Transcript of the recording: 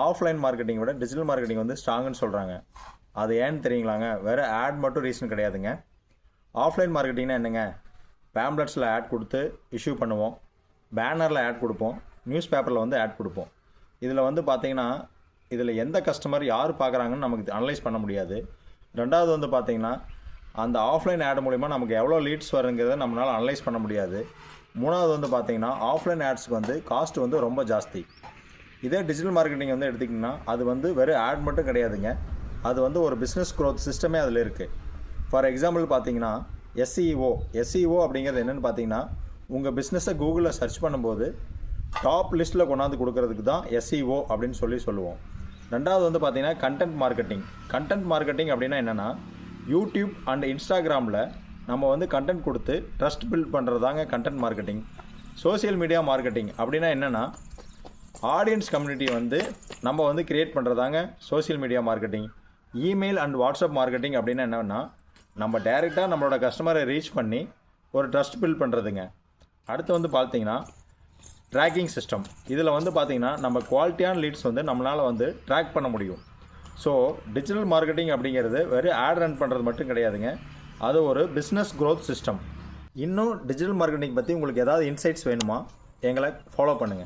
Offline marketing விட digital marketing வந்து ஸ்ட்ராங்குன்னு சொல்கிறாங்க. அது ஏன்னு தெரியுங்களாங்க? வேறு ஆட் மட்டும் ரீசன் கிடையாதுங்க. ஆஃப்லைன் மார்க்கெட்டிங்னா என்னங்க? பேம்ப்ளெட்ஸில் ஆட் கொடுத்து இஷ்யூ பண்ணுவோம், பேனரில் ஆட் கொடுப்போம், நியூஸ் பேப்பரில் வந்து ஆட் கொடுப்போம். இதில் வந்து பார்த்திங்கன்னா இதில் எந்த கஸ்டமர் யார் பார்க்குறாங்கன்னு நமக்கு அனலைஸ் பண்ண முடியாது. ரெண்டாவது வந்து பார்த்திங்கன்னா அந்த ஆஃப்லைன் ஆட் மூலிமா நமக்கு எவ்வளோ லீட்ஸ் வருங்கிறத நம்மளால் அனலைஸ் பண்ண முடியாது. மூணாவது வந்து பார்த்திங்கன்னா ஆஃப்லைன் ஆட்ஸுக்கு வந்து காஸ்ட் வந்து ரொம்ப ஜாஸ்தி. இதே டிஜிட்டல் மார்க்கெட்டிங் வந்து எடுத்திங்கன்னா அது வந்து வெறும் ஆட் மட்டும் கிடையாதுங்க. அது வந்து ஒரு பிஸ்னஸ் க்ரோத் சிஸ்டமே அதில் இருக்குது. ஃபார் எக்ஸாம்பிள் பார்த்தீங்கன்னா எஸ்இஓ அப்படிங்கிறது என்னென்னு பார்த்தீங்கன்னா உங்கள் பிஸ்னஸை கூகுளில் சர்ச் பண்ணும்போது டாப் லிஸ்ட்டில் கொண்டாந்து கொடுக்கறதுக்கு தான் எஸ்இஓ அப்படின்னு சொல்லுவோம். ரெண்டாவது வந்து பார்த்தீங்கன்னா கண்டென்ட் மார்க்கெட்டிங் அப்படின்னா என்னென்னா யூடியூப் அண்ட் இன்ஸ்டாகிராமில் நம்ம வந்து கண்டென்ட் கொடுத்து ட்ரஸ்ட் பில்ட் பண்ணுறது தாங்க content marketing. Social media marketing அப்படின்னா என்னென்னா ஆடியன்ஸ் கம்யூனிட்டி வந்து நம்ம வந்து கிரியேட் பண்ணுறதாங்க social media marketing. Email and WhatsApp marketing அப்படின்னா என்னென்னா நம்ம டைரெக்டாக நம்மளோட கஸ்டமரை ரீச் பண்ணி ஒரு ட்ரஸ்ட் பில்ட் பண்ணுறதுங்க. அடுத்து வந்து பார்த்தீங்கன்னா ட்ராக்கிங் சிஸ்டம். இதில் வந்து பார்த்திங்கன்னா நம்ம குவாலிட்டியான லீட்ஸ் வந்து நம்மளால் வந்து ட்ராக் பண்ண முடியும். ஸோ டிஜிட்டல் மார்க்கெட்டிங் அப்படிங்கிறது வெறும் ஆட் ரன் பண்ணுறது மட்டும் கிடையாதுங்க, அது ஒரு பிஸ்னஸ் க்ரோத் சிஸ்டம். இன்னும் டிஜிட்டல் மார்க்கெட்டிங் பற்றி உங்களுக்கு ஏதாவது இன்சைட்ஸ் வேணுமா? எங்களை ஃபாலோ பண்ணுங்கள்.